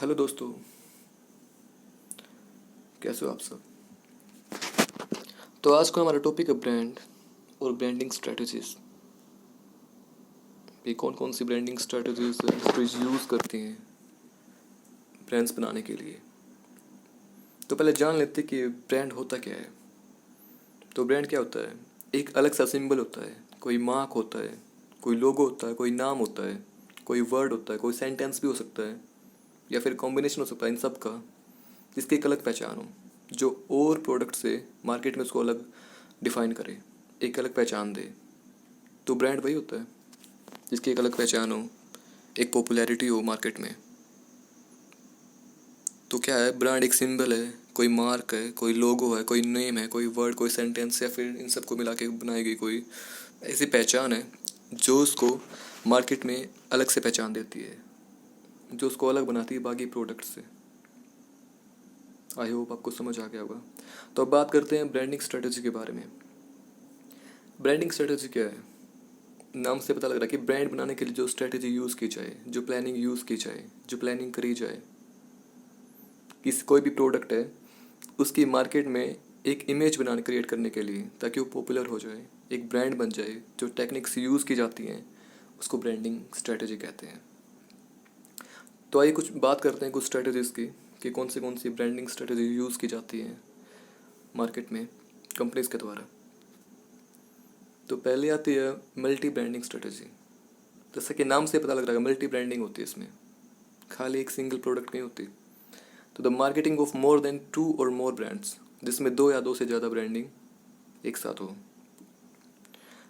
Hello दोस्तों, कैसे हो आप सब। तो आज का हमारा टॉपिक है ब्रांड और ब्रांडिंग स्ट्रेटजीज। ये कौन कौन सी ब्रांडिंग स्ट्रेटजीज इंडस्ट्रीज यूज़ करती हैं ब्रांड्स बनाने के लिए। तो पहले जान लेते हैं कि ब्रांड होता क्या है। तो ब्रांड क्या होता है? एक अलग सा सिंबल होता है, कोई मार्क होता है, कोई लोगो होता है, कोई नाम होता है, कोई वर्ड होता है, कोई सेंटेंस भी हो सकता है या फिर कॉम्बिनेशन हो सकता है इन सब का, जिसकी एक अलग पहचान हो, जो और प्रोडक्ट से मार्केट में उसको अलग डिफाइन करे, एक अलग पहचान दे। तो ब्रांड वही होता है जिसकी एक अलग पहचान हो, एक पॉपुलैरिटी हो मार्केट में। तो क्या है, ब्रांड एक सिंबल है, कोई मार्क है, कोई लोगो है, कोई नेम है, कोई वर्ड, कोई सेंटेंस या फिर इन सबको मिला के बनाई गई कोई ऐसी पहचान है जो उसको मार्केट में अलग से पहचान देती है, जो उसको अलग बनाती है बाकी प्रोडक्ट से। आई होप आपको समझ आ गया होगा। तो अब बात करते हैं ब्रांडिंग स्ट्रेटजी के बारे में। ब्रांडिंग स्ट्रेटजी क्या है? नाम से पता लग रहा है कि ब्रांड बनाने के लिए जो स्ट्रेटजी यूज़ की जाए, जो प्लानिंग यूज़ की जाए, जो प्लानिंग करी जाए, किसी कोई भी प्रोडक्ट है उसकी मार्केट में एक इमेज बनाने क्रिएट करने के लिए, ताकि वो पॉपुलर हो जाए, एक ब्रांड बन जाए, जो टेक्निक्स यूज़ की जाती हैं उसको ब्रांडिंग स्ट्रेटजी कहते हैं। तो आइए कुछ बात करते हैं कुछ स्ट्रेटजीज़ की, कि कौन सी ब्रांडिंग स्ट्रेटजी यूज़ की जाती है मार्केट में कंपनीज के द्वारा। तो पहले आती है मल्टी ब्रांडिंग स्ट्रेटजी। जैसा कि नाम से पता लग रहा है, मल्टी ब्रांडिंग होती है इसमें, खाली एक सिंगल प्रोडक्ट नहीं होती। तो the marketing of more than 2 और मोर ब्रांड्स, जिसमें 2 या 2 से ज़्यादा ब्रांडिंग एक साथ हो,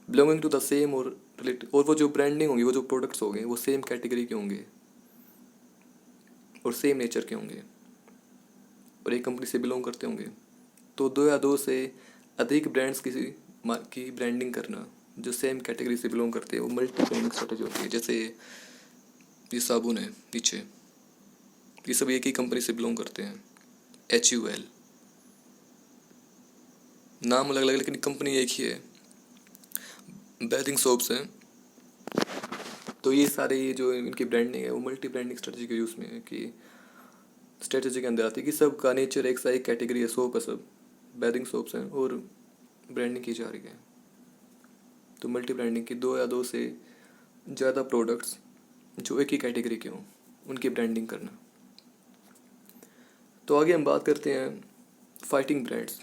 बिलोंगिंग टू द सेम और रिलेटेड। और वो जो ब्रांडिंग होंगी, वो जो प्रोडक्ट्स होंगे, वो सेम कैटेगरी के होंगे और सेम नेचर के होंगे और एक कंपनी से बिलोंग करते होंगे। तो 2 या 2 से अधिक ब्रांड्स की ब्रांडिंग करना जो सेम कैटेगरी से बिलोंग करते हैं, वो मल्टी ब्रांडिंग स्ट्रेटजी होती है। जैसे ये साबुन है नीचे, ये सब एक ही कंपनी से बिलोंग करते हैं, HUL। नाम अलग अलग लेकिन कंपनी एक ही है, बेथिंग सोप्स हैं। तो ये सारे ये जो इनकी ब्रांडिंग है वो मल्टी ब्रांडिंग स्ट्रेटजी के यूज़ में है, कि स्ट्रेटजी के अंदर आती है कि सब का नेचर एक सा एक कैटेगरी है, सोप है, सब बेथिंग सोप्स हैं और ब्रांडिंग की जा रही है। तो मल्टी ब्रांडिंग की 2 या 2 से ज़्यादा प्रोडक्ट्स जो एक ही कैटेगरी के हों, उनकी ब्रांडिंग करना। तो आगे हम बात करते हैं फाइटिंग ब्रांड्स।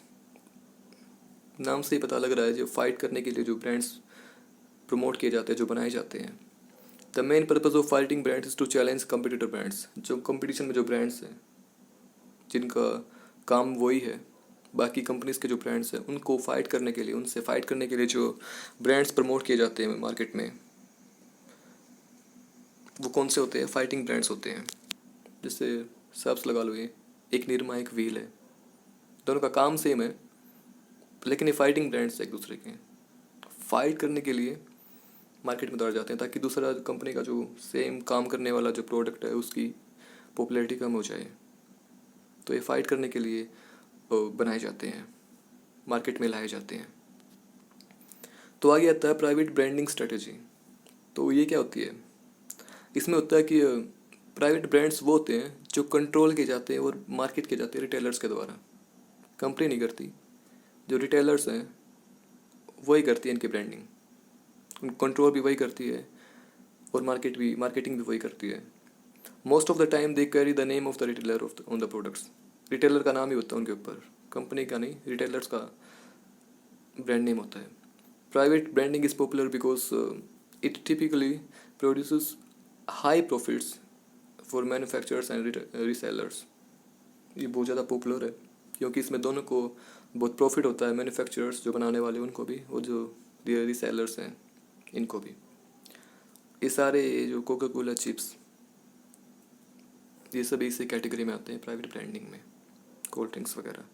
नाम से ही पता लग रहा है, जो फाइट करने के लिए जो ब्रांड्स प्रमोट किए जाते हैं, जो बनाए जाते हैं। The main purpose of fighting brands is to challenge competitor brands. जो कंपटीशन में जो ब्रांड्स हैं, जिनका काम वही है, बाकी कंपनीज के जो ब्रांड्स हैं उनको फाइट करने के लिए, उनसे फाइट करने के लिए जो ब्रांड्स प्रमोट किए जाते हैं मार्केट में, वो कौन से होते हैं? फाइटिंग ब्रांड्स होते हैं। जैसे सर्फ्स लगा लो, ये एक निरमा एक व्हील है, दोनों का काम सेम है लेकिन ये फाइटिंग ब्रांड्स एक दूसरे के फाइट करने के लिए मार्केट में उतारे जाते हैं, ताकि दूसरा कंपनी का जो सेम काम करने वाला जो प्रोडक्ट है उसकी पॉपुलैरिटी कम हो जाए। तो ये फाइट करने के लिए बनाए जाते हैं, मार्केट में लाए जाते हैं। तो आगे आता है प्राइवेट ब्रांडिंग स्ट्रेटजी। तो ये क्या होती है? इसमें होता है कि प्राइवेट ब्रांड्स वो होते हैं जो कंट्रोल किए जाते हैं और मार्केट किए जाते हैं रिटेलर्स के द्वारा। कंपनी नहीं करती, जो रिटेलर्स हैं वही करती है इनकी ब्रांडिंग, कंट्रोल भी वही करती है और मार्केटिंग भी वही करती है। Most of the time they carry the name of the retailer on the products. Retailer का नाम ही होता है उनके ऊपर, कंपनी का नहीं, रिटेलर्स का ब्रांड नेम होता है। Private branding is popular because it typically produces high profits for manufacturers and resellers. ये बहुत ज़्यादा पॉपुलर है क्योंकि इसमें दोनों को बहुत प्रॉफिट होता है, मैन्युफैक्चरर्स जो बनाने वाले उनको भी, और जो रीसेलर्स हैं इनको भी। ये सारे जो कोका कोला चिप्स, ये सब इसी कैटेगरी में आते हैं प्राइवेट ब्रांडिंग में, कोल्ड ड्रिंक्स वगैरह।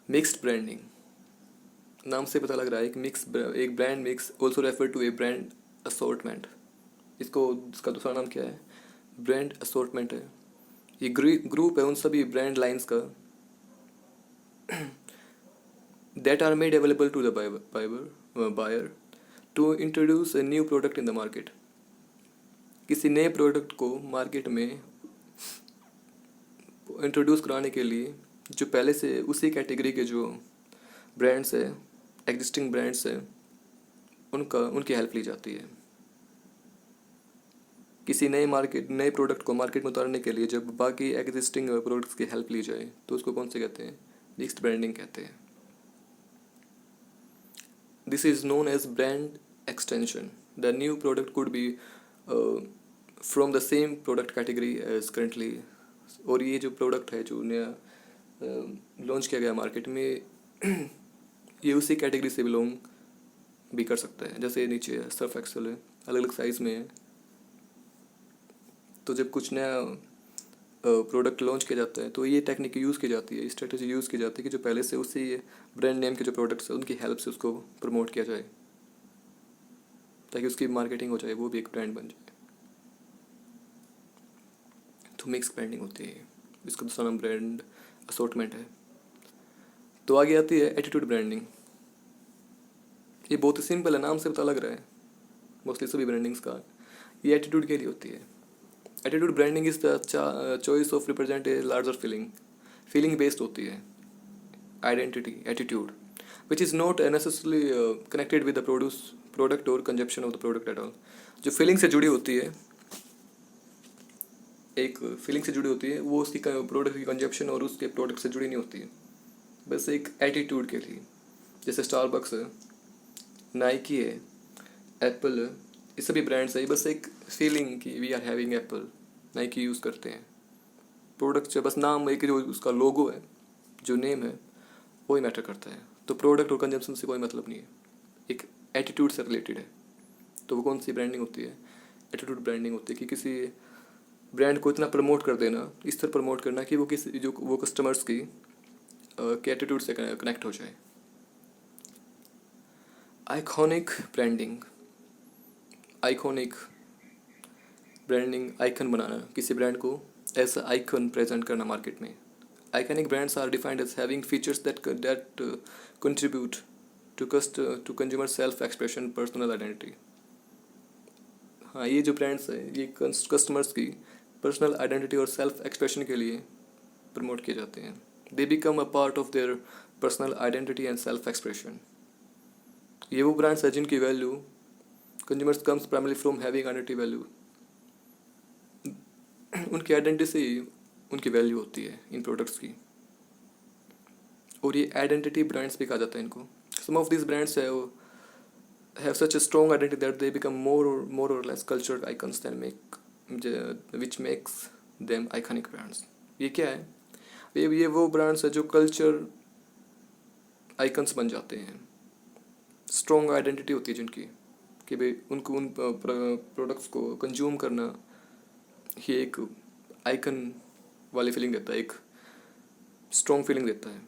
मिक्स्ड ब्रांडिंग, नाम से पता लग रहा है एक brand mix, also refer to a brand assortment. इसका दूसरा नाम क्या है? ब्रांड असॉर्टमेंट है। ये ग्रुप है उन सभी ब्रांड लाइंस का that are made available to the buyer to introduce a new product in the market। किसी नए प्रोडक्ट को मार्केट में इंट्रोड्यूस कराने के लिए जो पहले से उसी कैटेगरी के जो ब्रांड्स है, एग्जिस्टिंग ब्रांड्स है, उनकी हेल्प ली जाती है। किसी नए प्रोडक्ट को मार्केट में उतारने के लिए जब बाकी एग्जिस्टिंग प्रोडक्ट्स की हेल्प ली जाए तो उसको कौन से कहते हैं? मिक्स्ड ब्रांडिंग कहते हैं। This is known as brand extension. The new product could be from the same product category as currently. और ये जो प्रोडक्ट है जो नया लॉन्च किया गया मार्केट में ये उसी कैटेगरी से बिलोंग भी कर सकता है। जैसे नीचे सर्फ एक्सेल है, अलग अलग साइज में है। तो जब कुछ नया प्रोडक्ट लॉन्च किया जाता है तो ये टेक्निक यूज़ की जाती है, स्ट्रेटजी यूज़ की जाती है कि जो पहले से उसी ब्रांड नेम के जो प्रोडक्ट्स हैं उनकी हेल्प से उसको प्रमोट किया जाए ताकि उसकी मार्केटिंग हो जाए, वो भी एक ब्रांड बन जाए। तो मिक्स ब्रांडिंग होती है, इसका दूसरा नाम ब्रांड असॉर्टमेंट है। तो आगे आती है एटीट्यूड ब्रांडिंग। ये बहुत ही सिंपल है, नाम से पता लग रहा है मोस्टली सभी ब्रांडिंग्स का। ये एटीट्यूड के लिए होती है। Attitude branding is the choice of represent a larger feeling based होती है identity, attitude which is not necessarily connected with the product और consumption of the product at all. जो फीलिंग से जुड़ी होती है, एक फीलिंग से जुड़ी होती है, वो उसकी प्रोडक्ट की कंजप्शन और उसके प्रोडक्ट से जुड़ी नहीं होती है, बस एक एटीट्यूड के लिए। जैसे स्टारबक्स है, नाइकी है, एप्पल है, ये सभी ब्रांड्स है, बस एक फीलिंग की we are having Apple, Nike use करते हैं। प्रोडक्ट से बस नाम, एक जो उसका लोगो है, जो नेम है, वही मैटर करता है। तो प्रोडक्ट और कंजम्पशन से कोई मतलब नहीं है, एक एटीट्यूड से रिलेटेड है। तो वो कौन सी ब्रांडिंग होती है? एटीट्यूड ब्रांडिंग होती है कि किसी ब्रांड को इतना प्रमोट कर देना, इस तरह प्रमोट करना कि वो कस्टमर्स की एटीट्यूड से कनेक्ट हो जाए। आइकॉनिक ब्रांडिंग आइकन बनाना, किसी ब्रांड को एज आइकन प्रेजेंट करना मार्केट में। Iconic brands are defined as having features that contribute to consumer self expression, personal identity. हाँ, ये जो ब्रांड्स है ये कस्टमर्स की पर्सनल आइडेंटिटी और सेल्फ एक्सप्रेशन के लिए प्रमोट किए जाते हैं। They become a part of their personal identity and self expression. ये वो ब्रांड्स है जिनकी value consumers comes primary from having identity value. उनकी आइडेंटिटी से ही उनकी वैल्यू होती है इन प्रोडक्ट्स की, और ये आइडेंटिटी ब्रांड्स भी कहा जाता है इनको। Some of this brands have such a strong identity that they become more or less cultural icons which makes them iconic brands। ये क्या है? ये वो ब्रांड्स है जो कल्चर आइकन्स बन जाते हैं। स्ट्रॉन्ग आइडेंटिटी होती है जिनकी, कि भाई उनको उन प्रोडक्ट्स को कंज्यूम करना ही एक आइकन वाली फीलिंग देता है, एक स्ट्रॉन्ग फीलिंग देता है,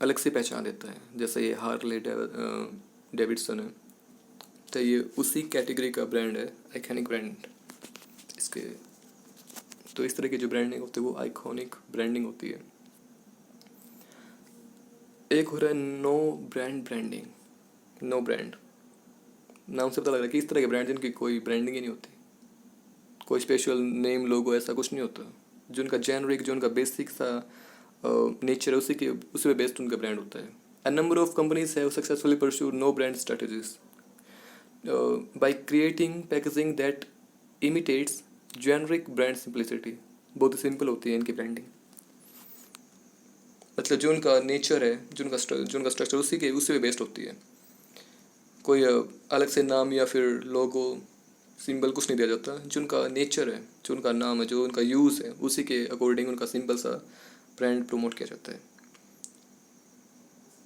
अलग से पहचान देता है। जैसे ये हार्ले डेविडसन है, तो ये उसी कैटेगरी का ब्रांड है, आइकॉनिक ब्रांड इसके। तो इस तरह की जो ब्रांडिंग होती है वो आइकॉनिक ब्रांडिंग होती है। एक हो रहा है no brand branding. No brand, नाम से पता लग रहा है कि इस तरह के ब्रांड जिनकी कोई ब्रांडिंग ही नहीं होती, कोई स्पेशल नेम, लोगो, ऐसा कुछ नहीं होता। जो उनका जेनरिक, जो उनका बेसिक सा नेचर है, उसी पे बेस्ड उनका ब्रांड होता है। A number of companies have successfully pursued no brand strategies by creating packaging that imitates generic brand simplicity। बहुत ही सिंपल होती है इनकी ब्रांडिंग, मतलब जो उनका नेचर है, जो उनका स्ट्रक्चर उसी पे बेस्ड होती है। कोई अलग से नाम या फिर लोगो, सिंबल कुछ नहीं दिया जाता। जो उनका नेचर है, जो उनका नाम है, जो उनका यूज़ है, उसी के अकॉर्डिंग उनका सिंपल सा ब्रांड प्रमोट किया जाता है।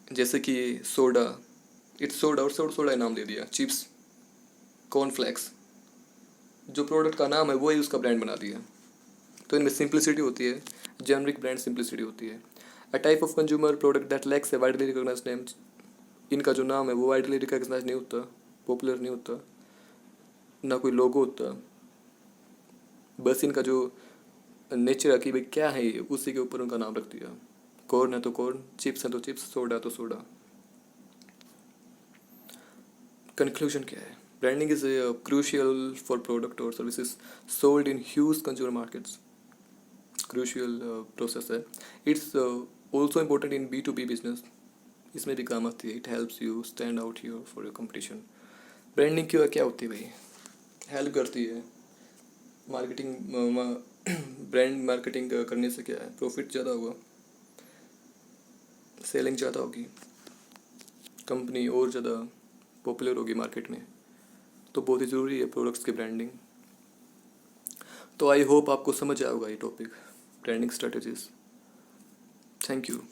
जैसे कि सोडा, इट्स सोडा, और सोडा नाम दे दिया। चिप्स, कॉर्नफ्लेक्स, जो प्रोडक्ट का नाम है वही उसका ब्रांड बना दिया। तो इनमें सिंप्लिसिटी होती है, जेनरिक ब्रांड सिंप्लिसिटी होती है। A type of consumer product that lacks a widely recognised name. इनका जो नाम है वो वाइडली रिकॉग्नाइज नहीं होता, पॉपुलर नहीं होता, ना कोई लोगो होता, बस इनका जो नेचर है कि भाई क्या है ये, उसी के ऊपर उनका नाम रख दिया। कॉर्न है तो कॉर्न, चिप्स है तो चिप्स, सोडा तो सोडा। कंक्लूजन क्या है? Branding is crucial for product or services sold in huge consumer markets. Crucial process है. It's also important in B2B business. इसमें भी काम आती है. It helps you stand out here for your competition. Branding क्या होती है भाई? हेल्प करती है मार्केटिंग. ब्रांड मार्केटिंग करने से क्या है, प्रॉफिट ज़्यादा होगा, सेलिंग ज़्यादा होगी, कंपनी और ज़्यादा पॉपुलर होगी मार्केट में. तो बहुत ही ज़रूरी है प्रोडक्ट्स की ब्रांडिंग. तो आई होप आपको समझ आया होगा ये topic, branding strategies. Thank you.